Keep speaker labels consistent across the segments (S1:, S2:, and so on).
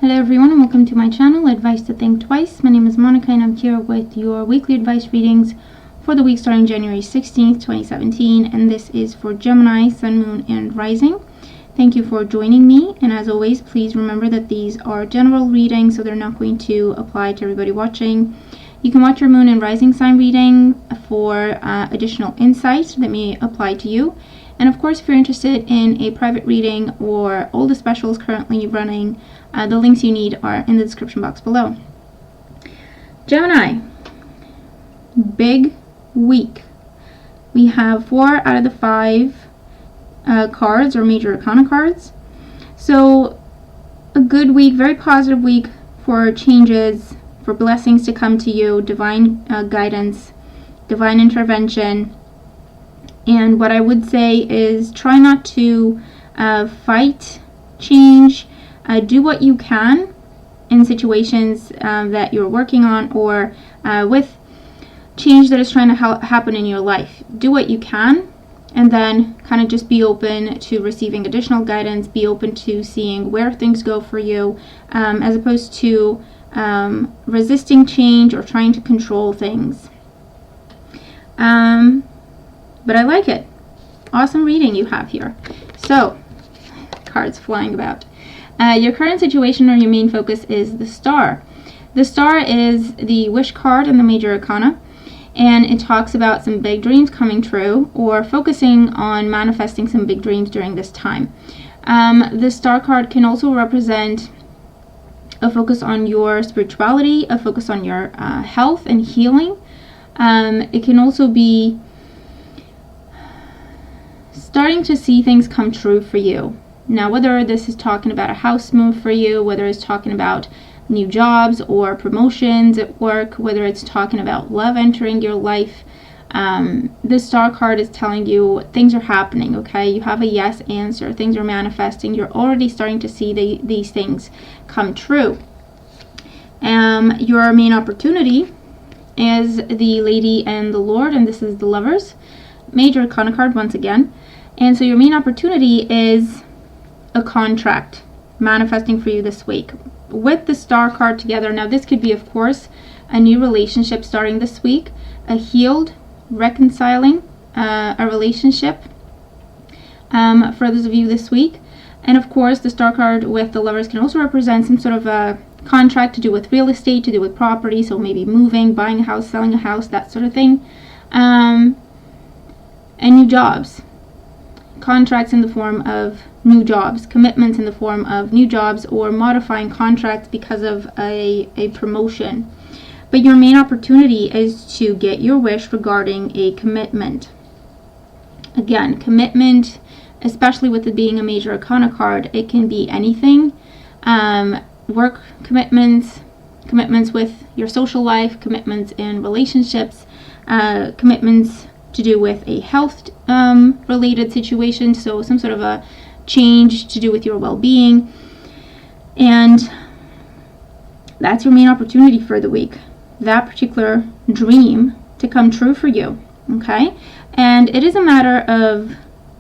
S1: Hello everyone and welcome to my channel, Advice to Think Twice. My name is Monica and I'm here with your weekly advice readings for the week starting January 16th, 2017, and this is for Gemini, Sun, Moon, and Rising. Thank you for joining me, and as always, please remember that these are general readings, so they're not going to apply to everybody watching. You can watch your Moon and Rising sign reading for additional insight that may apply to you. And of course, if you're interested in a private reading or all the specials currently running, the links you need are in the description box below. Gemini, big week. We have 4 out of the 5 cards or major arcana cards. So a good week, very positive week for changes, for blessings to come to you, divine guidance, divine intervention. And what I would say is try not to fight change. Do what you can in situations that you're working on or with change that is trying to happen in your life. Do what you can, and then kind of just be open to receiving additional guidance, be open to seeing where things go for you, as opposed to resisting change or trying to control things. But I like it. Awesome reading you have here. So, cards flying about. Your current situation or your main focus is the Star. The Star is the wish card in the major arcana, and it talks about some big dreams coming true or focusing on manifesting some big dreams during this time. The Star card can also represent a focus on your spirituality, a focus on your health and healing. It can also be starting to see things come true for you. Now, whether this is talking about a house move for you, whether it's talking about new jobs or promotions at work, whether it's talking about love entering your life, this Star card is telling you things are happening, okay? You have a yes answer. Things are manifesting. You're already starting to see these things come true. Your main opportunity is the Lady and the Lord, and this is the Lovers. Major arcana card once again. And so your main opportunity is a contract manifesting for you this week. With the Star card together, now this could be, of course, a new relationship starting this week, a healed, reconciling a relationship for those of you this week. And of course, the Star card with the Lovers can also represent some sort of a contract to do with real estate, to do with property, so maybe moving, buying a house, selling a house, that sort of thing. And new jobs. Contracts in the form of new jobs, commitments in the form of new jobs, or modifying contracts because of a promotion. But your main opportunity is to get your wish regarding a commitment. Again, commitment, especially with it being a major arcana card, it can be anything. Work commitments, commitments with your social life, commitments in relationships, commitments to do with a health related situation, so some sort of a change to do with your well-being. And that's your main opportunity for the week, that particular dream to come true for you, okay? And it is a matter of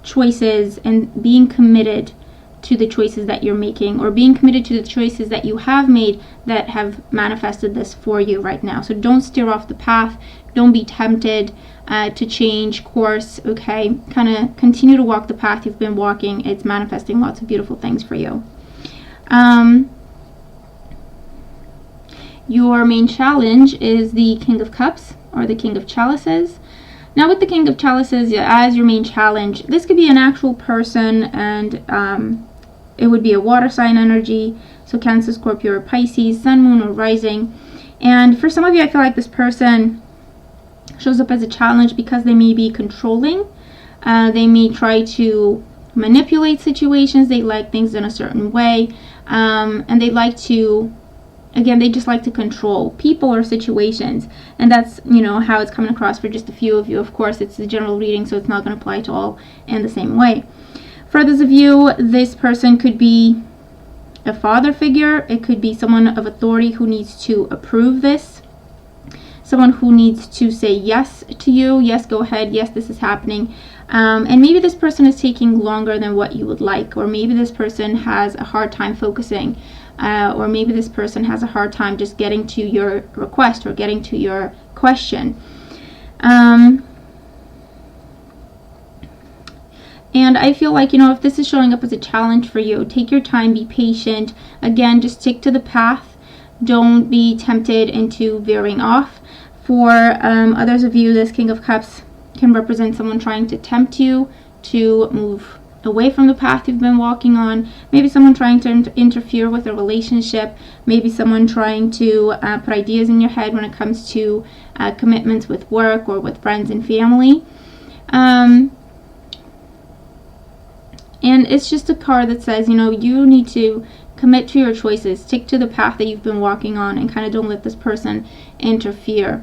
S1: choices and being committed to the choices that you're making, or being committed to the choices that you have made that have manifested this for you right now. So don't steer off the path. Don't be tempted to change course, okay? Kind of continue to walk the path you've been walking. It's manifesting lots of beautiful things for you. Your main challenge is the King of Cups or the King of Chalices. Now, with the King of Chalices as your main challenge, this could be an actual person, and it would be a water sign energy, so Cancer, Scorpio, or Pisces, Sun, Moon, or Rising. And for some of you, I feel like this person shows up as a challenge because they may be controlling. They may try to manipulate situations. They like things in a certain way, and they like to, again, they just like to control people or situations. And that's, how it's coming across for just a few of you. Of course, it's a general reading, so it's not going to apply to all in the same way. For others of you, this person could be a father figure. It could be someone of authority who needs to approve this. Someone who needs to say yes to you. Yes, go ahead. Yes, this is happening. And maybe this person is taking longer than what you would like, or maybe this person has a hard time focusing or maybe this person has a hard time just getting to your request or getting to your question. And I feel like, if this is showing up as a challenge for you, take your time, be patient. Again, just stick to the path. Don't be tempted into veering off. For others of you, this King of Cups can represent someone trying to tempt you to move away from the path you've been walking on. Maybe someone trying to interfere with a relationship. Maybe someone trying to put ideas in your head when it comes to commitments with work or with friends and family. And it's just a card that says, you need to commit to your choices, stick to the path that you've been walking on, and kind of don't let this person interfere.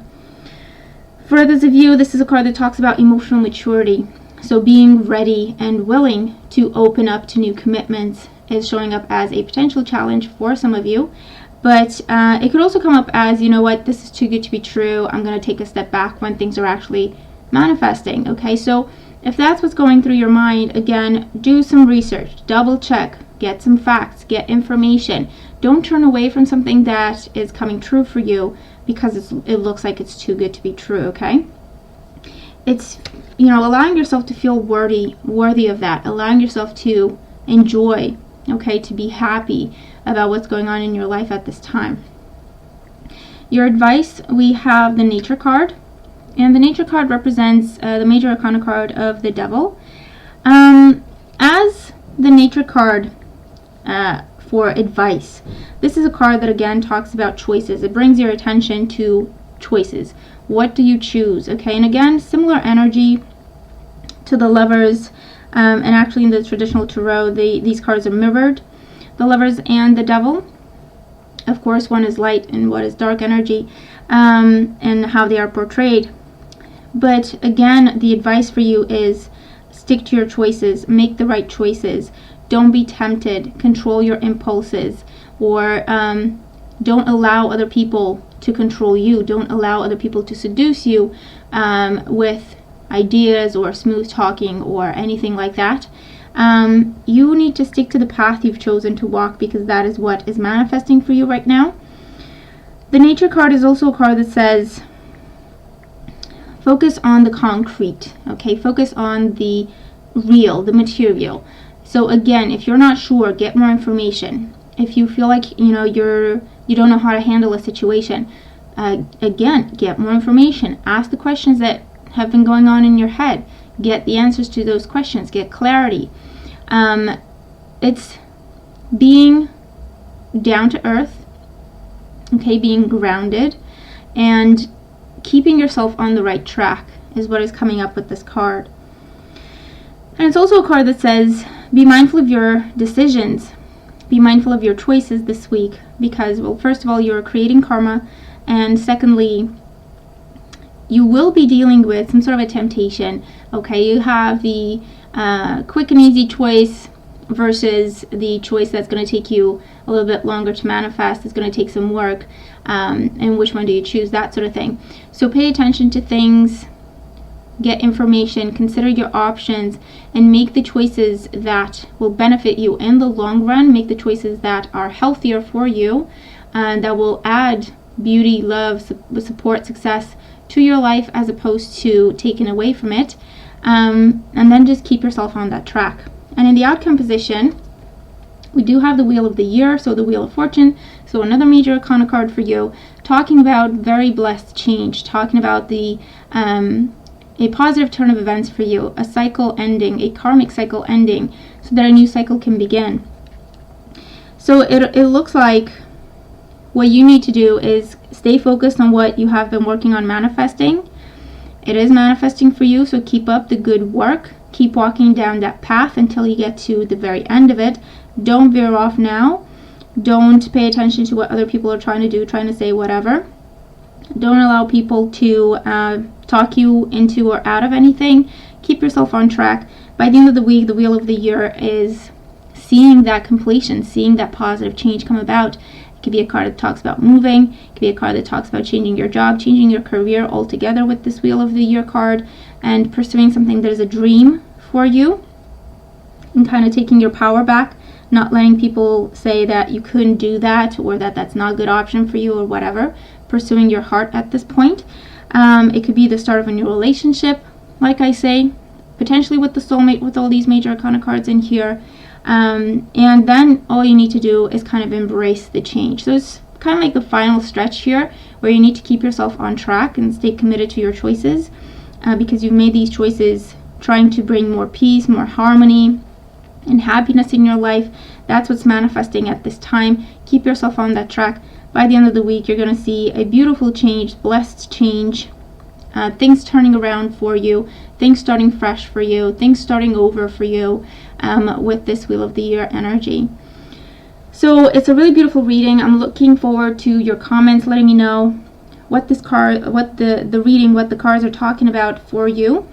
S1: For others of you, this is a card that talks about emotional maturity. So being ready and willing to open up to new commitments is showing up as a potential challenge for some of you. But it could also come up as, this is too good to be true. I'm going to take a step back when things are actually manifesting. Okay, so if that's what's going through your mind, again, do some research, double check, get some facts, get information. Don't turn away from something that is coming true for you because it looks like it's too good to be true, okay? It's, allowing yourself to feel worthy of that, allowing yourself to enjoy, okay, to be happy about what's going on in your life at this time. Your advice, we have the Nature card. And the Nature card represents the major arcana card of the Devil. As the Nature card for advice, this is a card that again talks about choices. It brings your attention to choices. What do you choose? Okay, and again, similar energy to the Lovers, and actually in the traditional tarot, these cards are mirrored. The Lovers and the Devil. Of course, one is light and one is dark energy, and how they are portrayed. But again, the advice for you is stick to your choices, make the right choices. Don't be tempted, control your impulses, or don't allow other people to control you. Don't allow other people to seduce you with ideas or smooth talking or anything like that. You need to stick to the path you've chosen to walk because that is what is manifesting for you right now. The Nature card is also a card that says, focus on the concrete, okay? Focus on the real, the material. So again, if you're not sure, get more information. If you feel like, you don't know how to handle a situation, again, get more information. Ask the questions that have been going on in your head. Get the answers to those questions. Get clarity. It's being down to earth, okay? Being grounded and keeping yourself on the right track is what is coming up with this card. And it's also a card that says, be mindful of your decisions. Be mindful of your choices this week because, well, first of all, you're creating karma, and secondly, you will be dealing with some sort of a temptation, okay? You have the quick and easy choice versus the choice that's going to take you a little bit longer to manifest. It's going to take some work, and which one do you choose, that sort of thing. So pay attention to things, get information, consider your options, and make the choices that will benefit you in the long run. Make the choices that are healthier for you, and that will add beauty, love, support, success to your life as opposed to taking away from it. And then just keep yourself on that track. And in the outcome position, we do have the Wheel of the Year, so the Wheel of Fortune, so another major arcana card for you, talking about very blessed change, talking about the a positive turn of events for you, a cycle ending, a karmic cycle ending, so that a new cycle can begin. So it looks like what you need to do is stay focused on what you have been working on manifesting. It is manifesting for you, so keep up the good work. Keep walking down that path until you get to the very end of it. Don't veer off now. Don't pay attention to what other people are trying to do, trying to say whatever. Don't allow people to talk you into or out of anything. Keep yourself on track. By the end of the week, the Wheel of the Year is seeing that completion, seeing that positive change come about. It could be a card that talks about moving. It could be a card that talks about changing your job, changing your career altogether with this Wheel of the Year card, and pursuing something that is a dream for you, and kind of taking your power back, not letting people say that you couldn't do that or that that's not a good option for you or whatever. Pursuing your heart at this point. It could be the start of a new relationship, like I say, potentially with the soulmate with all these major arcana cards in here. And then all you need to do is kind of embrace the change. So it's kind of like the final stretch here where you need to keep yourself on track and stay committed to your choices, because you've made these choices trying to bring more peace, more harmony, and happiness in your life. That's what's manifesting at this time. Keep yourself on that track. By the end of the week, you're going to see a beautiful change, blessed change, things turning around for you, things starting fresh for you, things starting over for you with this Wheel of the Year energy. So it's a really beautiful reading. I'm looking forward to your comments, letting me know what this card, what the reading, what the cards are talking about for you.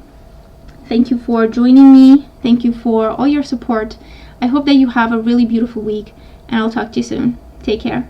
S1: Thank you for joining me. Thank you for all your support. I hope that you have a really beautiful week, and I'll talk to you soon. Take care.